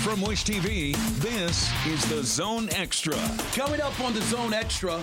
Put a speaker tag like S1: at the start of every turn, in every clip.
S1: From Wish TV, this is The Zone Extra.
S2: Coming up on The Zone Extra,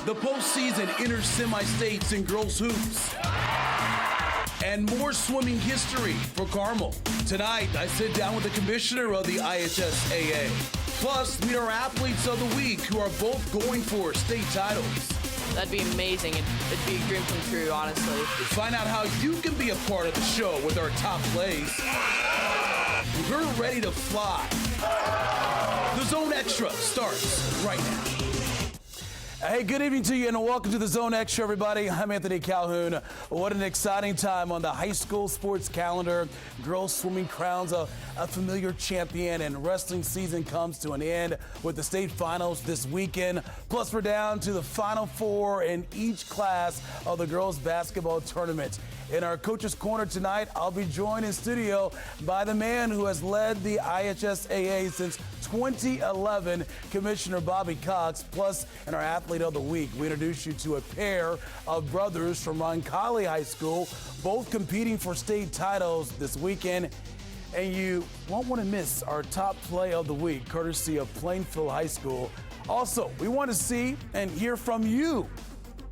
S2: the postseason inter-semi-states in girls hoops. And more swimming history for Carmel. Tonight, I sit down with the commissioner of the IHSAA. Plus, meet our athletes of the week who are both going for state titles.
S3: That'd be amazing. It'd be a dream come true, honestly.
S2: Find out how you can be a part of the show with our top plays. We're ready to fly. The Zone Extra starts right now. Hey, good evening to you and welcome to the Zone Extra, everybody. I'm Anthony Calhoun. What an exciting time on the high school sports calendar. Girls swimming crowns a familiar champion, and wrestling season comes to an end with the state finals this weekend. Plus, we're down to the Final Four in each class of the girls basketball tournament. In our Coach's Corner tonight, I'll be joined in studio by the man who has led the IHSAA since 2011, Commissioner Bobby Cox. Plus, in our Athlete of the Week, we introduce you to a pair of brothers from Roncalli High School, both competing for state titles this weekend. And you won't want to miss our top play of the week, courtesy of Plainfield High School. Also, we want to see and hear from you.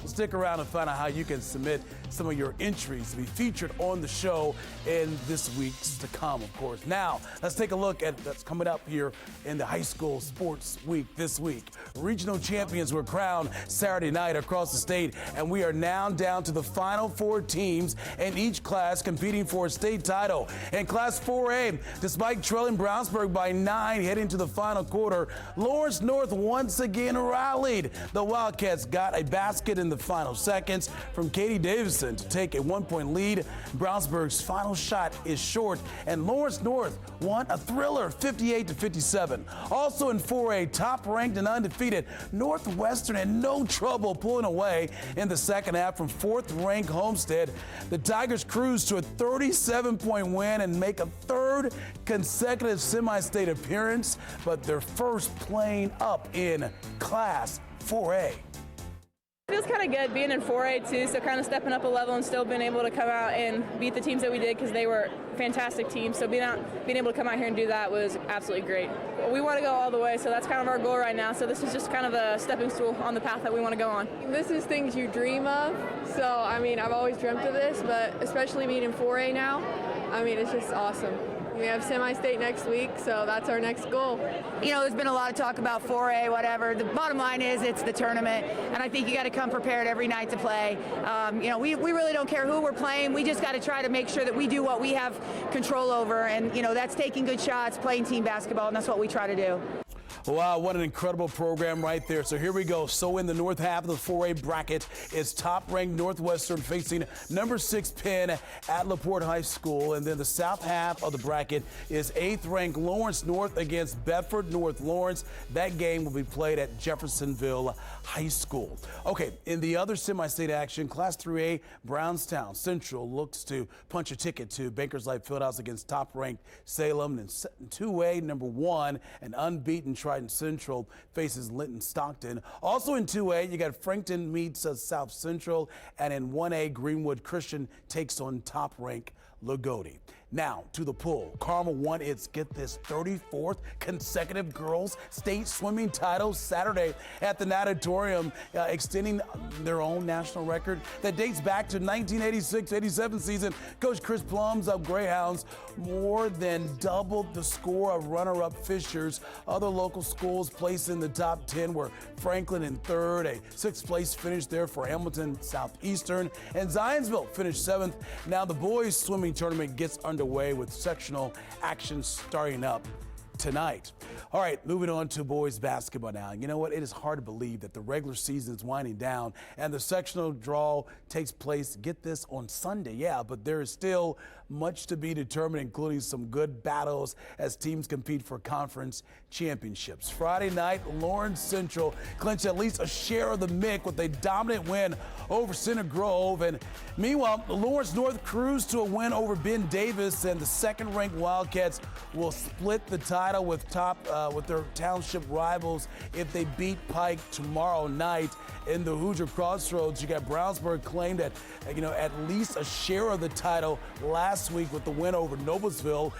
S2: Stick around and find out how you can submit some of your entries to be featured on the show in this week's to come, of course. Now, let's take a look at what's coming up here in the high school sports week this week. Regional champions were crowned Saturday night across the state, and we are now down to the final four teams in each class competing for a state title. In Class 4A, despite trailing Brownsburg by 9 heading to the final quarter, Lawrence North once again rallied. The Wildcats got a basket in the final seconds from Katie Davison to take a 1-point lead. Brownsburg's final shot is short, and Lawrence North won a thriller 58-57. Also in 4A, top-ranked and undefeated, Northwestern had no trouble pulling away in the second half from fourth-ranked Homestead. The Tigers cruised to a 37-point win and make a third consecutive semi-state appearance, but their first playing up in Class 4A.
S4: Feels kind of good being in 4A too, so kind of stepping up a level and still being able to come out and beat the teams that we did because they were fantastic teams. So being able to come out here and do that was absolutely great. We want to go all the way, so that's kind of our goal right now. So this is just kind of a stepping stool on the path that we want to go on.
S5: This is things you dream of. So, I mean, I've always dreamt of this, but especially being in 4A now, I mean, it's just awesome. We have semi-state next week, so that's our next goal.
S6: You know, there's been a lot of talk about 4A, whatever. The bottom line is it's the tournament, and I think you got to come prepared every night to play. You know, we really don't care who we're playing. We just got to try to make sure that we do what we have control over, and, you know, that's taking good shots, playing team basketball, and that's what we try to do.
S2: Wow, what an incredible program right there. So here we go. So in the north half of the 4A bracket is top-ranked Northwestern facing number 6 Penn at LaPorte High School. And then the south half of the bracket is 8th-ranked Lawrence North against Bedford North Lawrence. That game will be played at Jeffersonville High School. Okay, in the other semi-state action, Class 3A, Brownstown Central looks to punch a ticket to Bankers Life Fieldhouse against top-ranked Salem. And 2A, number 1, an unbeaten Triton Central faces Linton Stockton. Also in 2A, you got Frankton meets South Central, and in 1A, Greenwood Christian takes on top-ranked Lagodi. Now to the pool. Carmel won its, get this, 34th consecutive girls state swimming title Saturday at the Natatorium, extending their own national record that dates back to 1986-87 season. Coach Chris Plum's Greyhounds more than doubled the score of runner-up Fishers. Other local schools placed in the top 10 were Franklin in 3rd, a 6th place finish there for Hamilton Southeastern, and Zionsville finished 7th. Now the boys swimming tournament gets underway with sectional action starting up tonight. All right, moving on to boys basketball now. You know what? It is hard to believe that the regular season is winding down and the sectional draw takes place, get this, on Sunday. Yeah, but there is still much to be determined, including some good battles as teams compete for conference championships. Friday night, Lawrence Central clinched at least a share of the MIC with a dominant win over Center Grove. And meanwhile, Lawrence North cruised to a win over Ben Davis, and the second-ranked Wildcats will split the title with their township rivals if they beat Pike tomorrow night. In the Hoosier Crossroads, you got Brownsburg claimed at least a share of the title last last week with the win over Noblesville.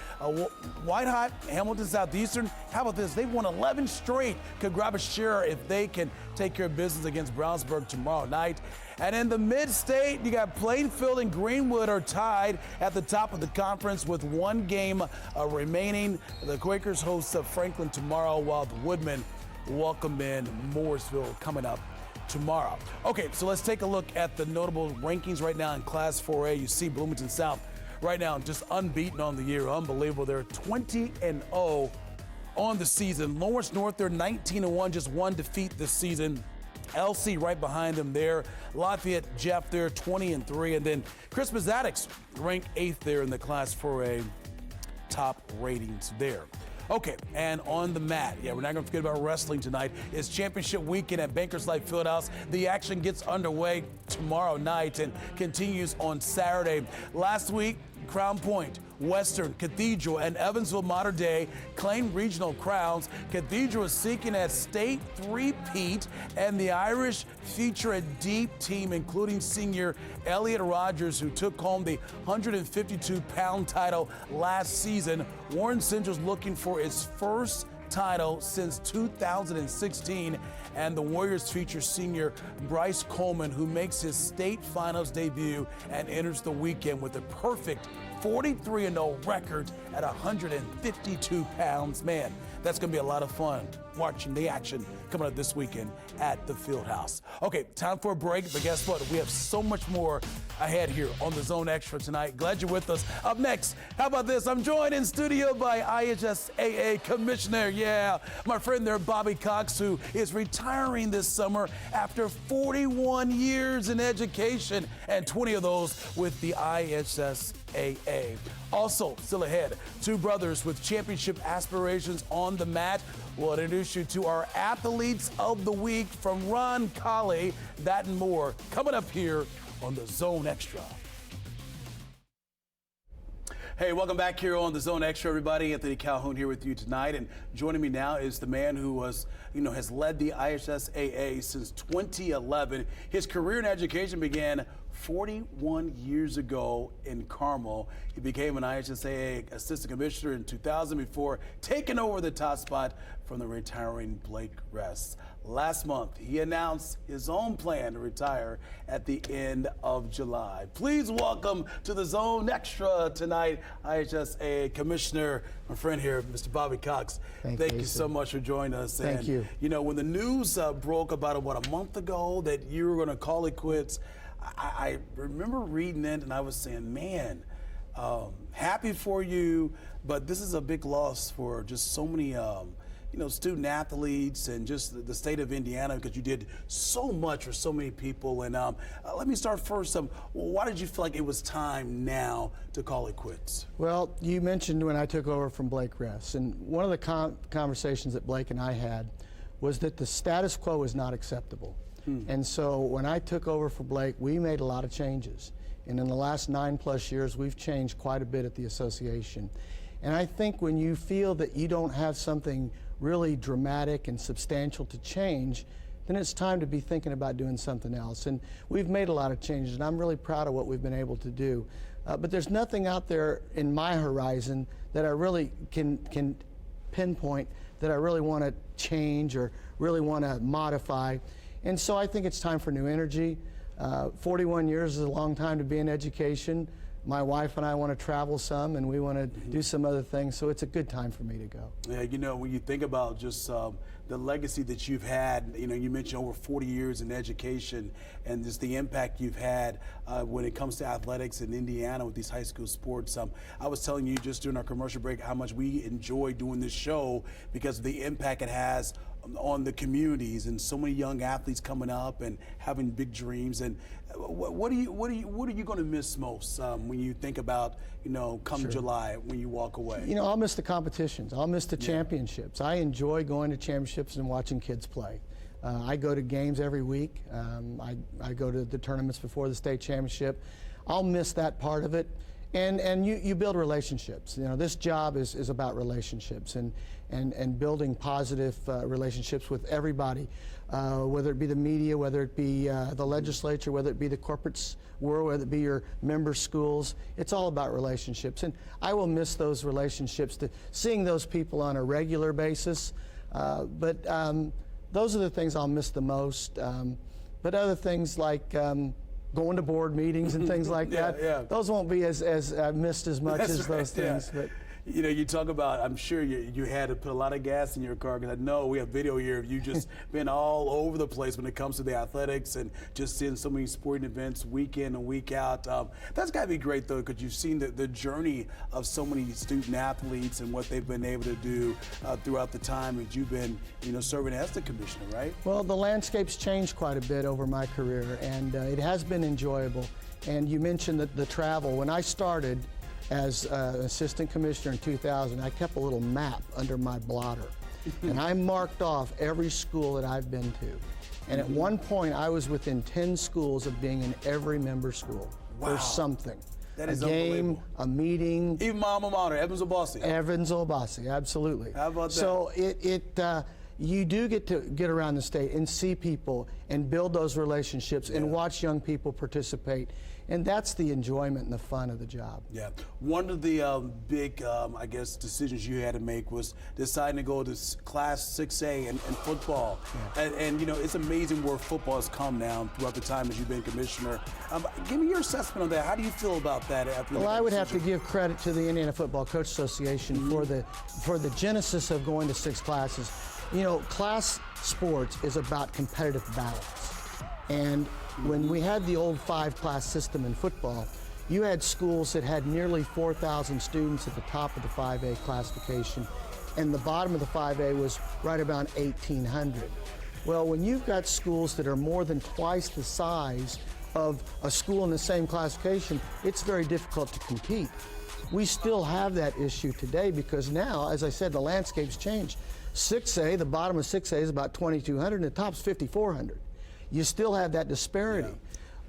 S2: White Hot, Hamilton Southeastern, how about this? They've won 11 straight. Could grab a share if they can take care of business against Brownsburg tomorrow night. And in the Mid-State, you got Plainfield and Greenwood are tied at the top of the conference with one game remaining. The Quakers host Franklin tomorrow, while the Woodmen welcome in Mooresville coming up tomorrow. Okay, so let's take a look at the notable rankings right now in Class 4A. You see Bloomington South right now just unbeaten on the year. Unbelievable. They're 20-0 on the season. Lawrence North, they're 19-1, just one defeat this season. LC right behind them there. Lafayette Jeff there, 20-3. And then Christmas Addicts ranked 8th there in the Class 4A top ratings there. Okay, and on the mat, we're not going to forget about wrestling tonight. It's championship weekend at Bankers Life Fieldhouse. The action gets underway tomorrow night and continues on Saturday. Last week, Crown Point, Western, Cathedral, and Evansville Mater Dei claimed regional crowns. Cathedral is seeking a state three-peat, and the Irish feature a deep team, including senior Elliot Rogers, who took home the 152-pound title last season. Warren Central's looking for its first title since 2016, and the Warriors feature senior Bryce Coleman, who makes his state finals debut and enters the weekend with a perfect 43-0 record at 152 pounds. Man, that's going to be a lot of fun watching the action coming up this weekend at the Fieldhouse. Okay, time for a break, but guess what? We have so much more ahead here on the Zone Extra tonight. Glad you're with us. Up next, how about this? I'm joined in studio by IHSAA Commissioner, my friend there, Bobby Cox, who is retiring this summer after 41 years in education and 20 of those with the IHSAA. Also, still ahead, two brothers with championship aspirations on the mat. We'll introduce you to our Athletes of the Week from Ron Colley. That and more coming up here on the Zone Extra. Hey, welcome back here on the Zone Extra, everybody. Anthony Calhoun here with you tonight, and joining me now is the man who has led the IHSAA since 2011. His career in education began 41 years ago in Carmel. He became an IHSAA assistant commissioner in 2000 before taking over the top spot from the retiring Blake Rest. Last month, he announced his own plan to retire at the end of July. Please welcome to the Zone Extra tonight, IHSAA Commissioner, my friend here, Mr. Bobby Cox. Thank you so much for joining us.
S7: Thank you.
S2: You know, when the news broke about, a month ago that you were going to call it quits, I remember reading it and I was saying, man, happy for you, but this is a big loss for just so many student athletes and just the state of Indiana, because you did so much for so many people. And let me start first. Why did you feel like it was time now to call it quits?
S7: Well, you mentioned when I took over from Blake Rest, and one of the conversations that Blake and I had was that the status quo is not acceptable. And so when I took over for Blake, we made a lot of changes. And in the last 9+ years, we've changed quite a bit at the association. And I think when you feel that you don't have something really dramatic and substantial to change, then it's time to be thinking about doing something else. And we've made a lot of changes, and I'm really proud of what we've been able to do. But there's nothing out there in my horizon that I really can pinpoint that I really want to change or really want to modify. And so I think it's time for new energy. 41 years is a long time to be in education. My wife and I want to travel some, and we want to do some other things, so it's a good time for me to go.
S2: Yeah, when you think about just the legacy that you've had, you mentioned over 40 years in education and just the impact you've had when it comes to athletics in Indiana with these high school sports. I was telling you just during our commercial break how much we enjoy doing this show because of the impact it has on the communities and so many young athletes coming up and having big dreams. And what are you going to miss most when you think about come July when you walk away?
S7: I'll miss the competitions. I'll miss the championships. I enjoy going to championships and watching kids play. I go to games every week. I go to the tournaments before the state championship. I'll miss that part of it. And you build relationships. You know, this job is about relationships and building positive relationships with everybody, whether it be the media, whether it be the legislature, whether it be the corporate world, whether it be your member schools. It's all about relationships. And I will miss those relationships, seeing those people on a regular basis. But those are the things I'll miss the most. But other things like going to board meetings and things like that, those won't be as missed as much as those things. But
S8: you know, you talk about, I'm sure you had to put a lot of gas in your car, because I know we have video here of you just been all over the place when it comes to the athletics and just seeing so many sporting events week in and week out. That's got to be great, though, because you've seen the journey of so many student athletes and what they've been able to do throughout the time that you've been, you know, serving as the commissioner, right?
S7: Well, the landscape's changed quite a bit over my career, and it has been enjoyable. And you mentioned the travel. When I started as assistant commissioner in 2000, I kept a little map under my blotter, and I marked off every school that I've been to. And at one point, I was within 10 schools of being in every member school or something.
S8: That is
S7: a game, a meeting.
S8: Even my alma mater, Evans Obasi.
S7: Evans Obasi, absolutely.
S8: How about that?
S7: So you do get to get around the state and see people and build those relationships and watch young people participate. And that's the enjoyment and the fun of the job.
S8: Yeah. One of the big, I guess, decisions you had to make was deciding to go to Class 6A in football. Yeah. And, you know, it's amazing where football has come now throughout the time as you've been commissioner. Give me your assessment on that. How do you feel about that?
S7: Well, I would have to give credit to the Indiana Football Coach Association for the genesis of going to 6 classes. You know, class sports is about competitive balance. And when we had the old 5-class system in football, you had schools that had nearly 4,000 students at the top of the 5A classification, and the bottom of the 5A was right around 1,800. Well, when you've got schools that are more than twice the size of a school in the same classification, it's very difficult to compete. We still have that issue today because now, as I said, the landscape's changed. 6A, the bottom of 6A is about 2,200 and the top's 5,400. You still have that disparity,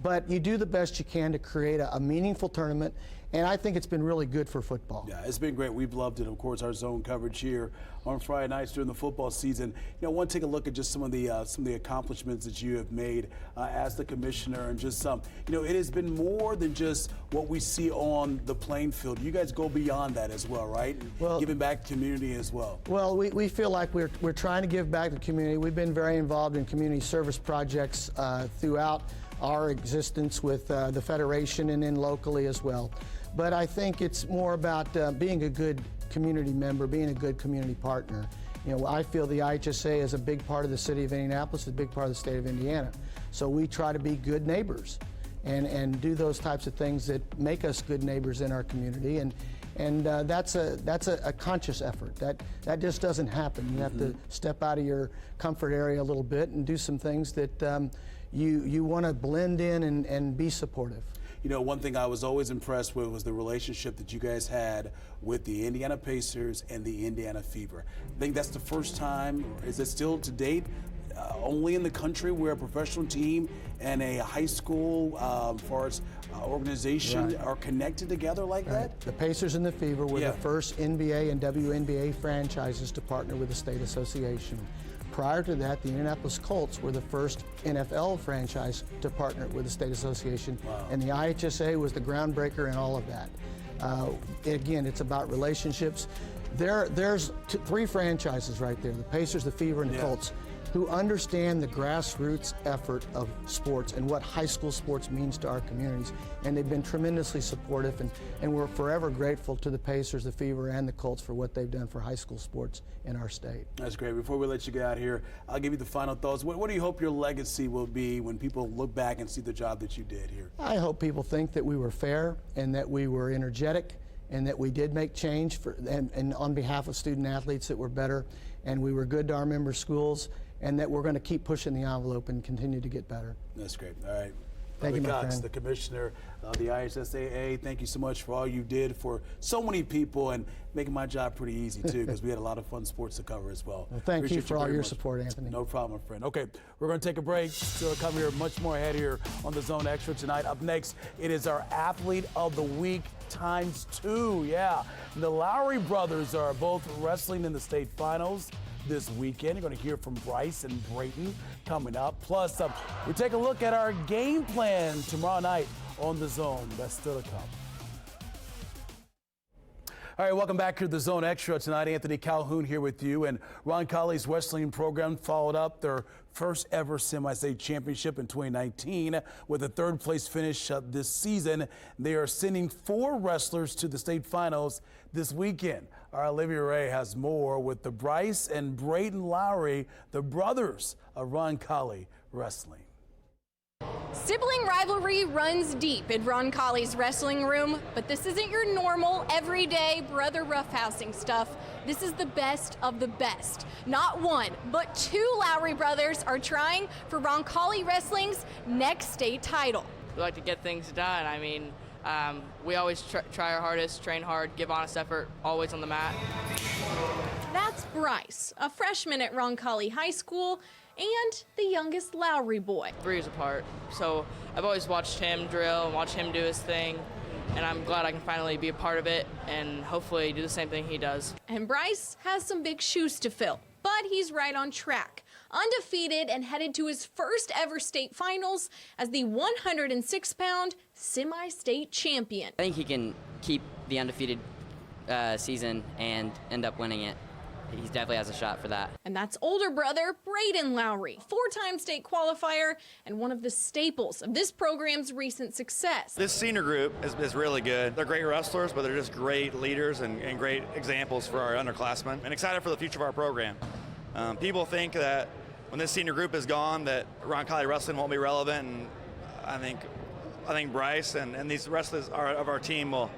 S7: but you do the best you can to create a meaningful tournament, and I think it's been really good for football.
S8: Yeah, it's been great. We've loved it. Of course, our zone coverage here on Friday nights during the football season. You know, I want to take a look at just some of the accomplishments that you have made as the commissioner, and just you know, it has been more than just what we see on the playing field. You guys go beyond that as well, right?
S7: Well,
S8: giving back to the community as well.
S7: Well, we feel like we're trying to give back to the community. We've been very involved in community service projects throughout our existence with the Federation and then locally as well. But I think it's more about being a good community member, being a good community partner. You know, I feel the IHSA is a big part of the city of Indianapolis, a big part of the state of Indiana. So we try to be good neighbors and do those types of things that make us good neighbors in our community. And that's a conscious effort. That just doesn't happen. You have to step out of your comfort area a little bit and do some things that you want to blend in and be supportive.
S8: You know, one thing I was always impressed with was the relationship that you guys had with the Indiana Pacers and the Indiana Fever. I think that's the first time, or is it still to date, only in the country where a professional team and a high school, as far as organization, are connected together like that?
S7: The Pacers and the Fever were the first NBA and WNBA franchises to partner with the state association. Prior to that, the Indianapolis Colts were the first NFL franchise to partner with the state association, and the IHSA was the groundbreaker in all of that. Again, it's about relationships. There's 3 franchises right there, the Pacers, the Fever, and the Colts, who understand the grassroots effort of sports and what high school sports means to our communities. And they've been tremendously supportive, and we're forever grateful to the Pacers, the Fever, and the Colts for what they've done for high school sports in our state.
S8: That's great. Before we let you get out here, I'll give you the final thoughts. What do you hope your legacy will be when people look back and see the job that you did here?
S7: I hope people think that we were fair and that we were energetic and that we did make change and on behalf of student athletes that were better, and we were good to our member schools, and that we're going to keep pushing the envelope and continue to get better.
S8: That's great. All right.
S7: Thank you, my
S8: Cox,
S7: friend.
S8: the commissioner of the IHSAA. Thank you so much for all you did for so many people and making my job pretty easy, too, because we had a lot of fun sports to cover as well.
S7: Well, thank
S8: Appreciate
S7: you for all
S8: very
S7: your
S8: much.
S7: support, Anthony.
S8: No problem, my friend. Okay, we're going to take a break. Still to come here, much more ahead here on the Zone Extra tonight. Up next, it is our Athlete of the Week ×2. Yeah, the Lowry brothers are both wrestling in the state finals this weekend. You're going to hear from Bryce and Brayton coming up. Plus, we take a look at our game plan tomorrow night on the Zone. That's still to come. All right, welcome back to the Zone Extra tonight. Anthony Calhoun here with you. And Roncalli's wrestling program followed up their first ever semi-state championship in 2019 with a third place finish this season. They are sending 4 wrestlers to the state finals this weekend. Our Olivia Ray has more with the Bryce and Brayton Lowry, the brothers of Roncalli Wrestling.
S9: Sibling rivalry runs deep in Roncalli's wrestling room, but this isn't your normal, everyday brother roughhousing stuff. This is the best of the best. Not one, but 2 Lowry brothers are trying for Roncalli Wrestling's next state title.
S3: We like to get things done. I mean, we always try our hardest, train hard, give honest effort, always on the mat.
S9: That's Bryce, a freshman at Roncalli High School and the youngest Lowry boy.
S3: 3 years apart. So I've always watched him drill and watched him do his thing, and I'm glad I can finally be a part of it and hopefully do the same thing he does.
S9: And Bryce has some big shoes to fill, but he's right on track. Undefeated and headed to his first ever state finals as the 106-pound semi-state champion.
S10: I think he can keep the undefeated season and end up winning it. He definitely has a shot for that.
S9: And that's older brother Brayden Lowry, 4-time state qualifier and one of the staples of this program's recent success.
S11: This senior group is really good. They're great wrestlers, but they're just great leaders and great examples for our underclassmen. And excited for the future of our program. People think that when this senior group is gone that Roncalli Wrestling won't be relevant, and I think Bryce and these wrestlers of our team will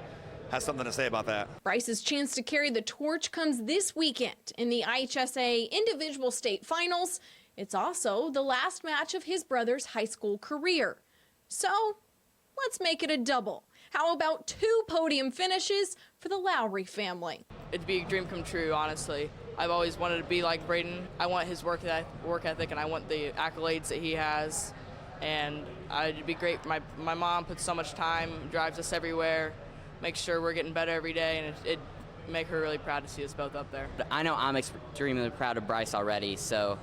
S11: has something to say about that.
S9: Bryce's chance to carry the torch comes this weekend in the IHSA individual state finals. It's also the last match of his brother's high school career. So let's make it a double. How about 2 podium finishes for the Lowry family?
S3: It'd be a dream come true, honestly. I've always wanted to be like Brayden. I want his work ethic, and I want the accolades that he has. And it'd be great. My mom puts so much time, drives us everywhere, makes sure we're getting better every day, and it'd make her really proud to see us both up there.
S10: I know I'm extremely proud of Bryce already, so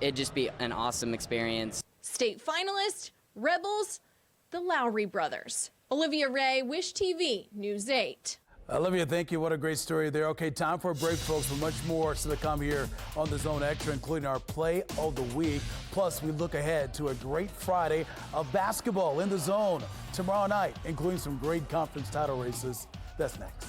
S10: it'd just be an awesome experience.
S9: State finalist, Rebels, the Lowry brothers. Olivia Ray, Wish TV, News 8.
S8: Olivia, thank you. What a great story there. Okay, time for a break, folks, but much more still to come here on the Zone Extra, including our Play of the Week. Plus, we look ahead to a great Friday of basketball in the Zone tomorrow night, including some great conference title races. That's next.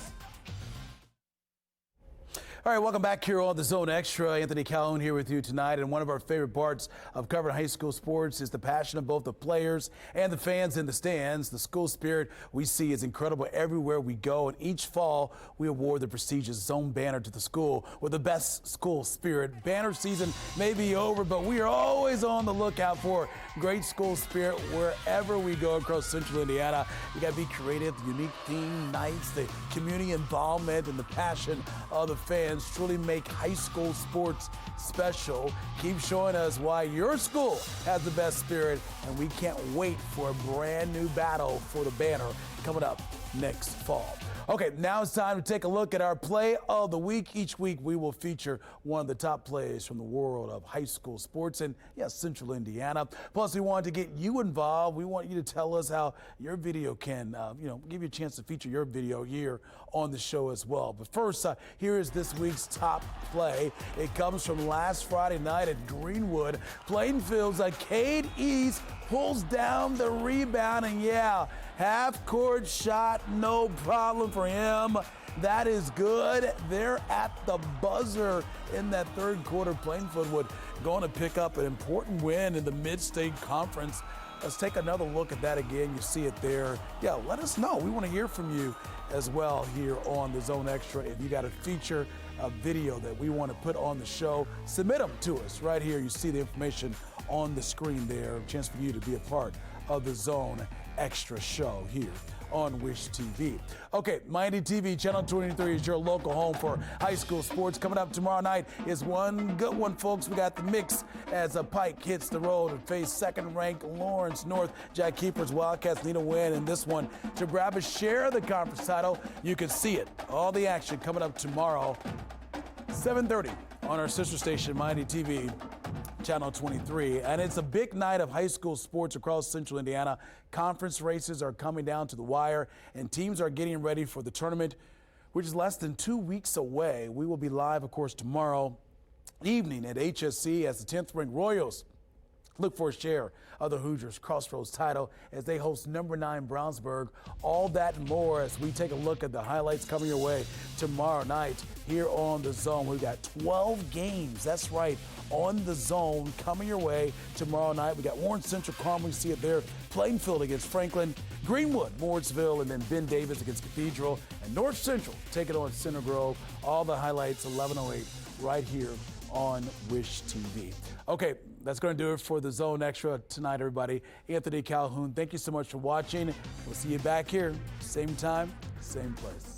S8: All right, welcome back here on the Zone Extra. Anthony Calhoun here with you tonight. And one of our favorite parts of covering high school sports is the passion of both the players and the fans in the stands. The school spirit we see is incredible everywhere we go. And each fall, we award the prestigious Zone banner to the school with the best school spirit. Banner season may be over, but we are always on the lookout for great school spirit wherever we go across Central Indiana. You got to be creative, unique theme nights, the community involvement, and the passion of the fans truly make high school sports special. Keep showing us why your school has the best spirit, and we can't wait for a brand new battle for the banner coming up next fall. Okay, now it's time to take a look at our Play of the Week. Each week we will feature one of the top plays from the world of high school sports in Central Indiana. Plus, we want to get you involved. We want you to tell us how your video can, give you a chance to feature your video here on the show as well. But first, here is this week's top play. It comes from last Friday night at Greenwood. Plainfield's Cade East pulls down the rebound, and half-court shot, no problem for him. That is good. They're at the buzzer in that third quarter. Plainfield would going to pick up an important win in the Mid-State Conference let's take another look at that again. You see it there. Yeah, let us know. We want to hear from you as well here on the Zone Extra. If you got a feature, a video that we want to put on the show, submit them to us right here. You see the information on the screen there. A chance for you to be a part of the Zone Extra show here on Wish TV. Okay, Miami TV, Channel 23 is your local home for high school sports. Coming up tomorrow night is one good one, folks. We got the mix as a Pike hits the road and face second-ranked Lawrence North. Jack Keeper's Wildcats need a win in this one to grab a share of the conference title. You can see it, all the action coming up tomorrow, 7:30 on our sister station, Miami TV. Channel 23, and it's a big night of high school sports across Central Indiana. Conference races are coming down to the wire, and teams are getting ready for the tournament, which is less than 2 weeks away. We will be live, of course, tomorrow evening at HSC as the 10th-ranked Royals look for a share of the Hoosiers Crossroads title as they host number 9 Brownsburg. All that and more as we take a look at the highlights coming your way tomorrow night here on The Zone. We've got 12 games, that's right, on The Zone coming your way tomorrow night. We got Warren Central Carmel, you see it there, Plainfield against Franklin, Greenwood, Morrisville, and then Ben Davis against Cathedral, and North Central taking on Center Grove. All the highlights, 11:08, right here on Wish TV. Okay, that's going to do it for the Zone Extra tonight, everybody. Anthony Calhoun, thank you so much for watching. We'll see you back here, same time, same place.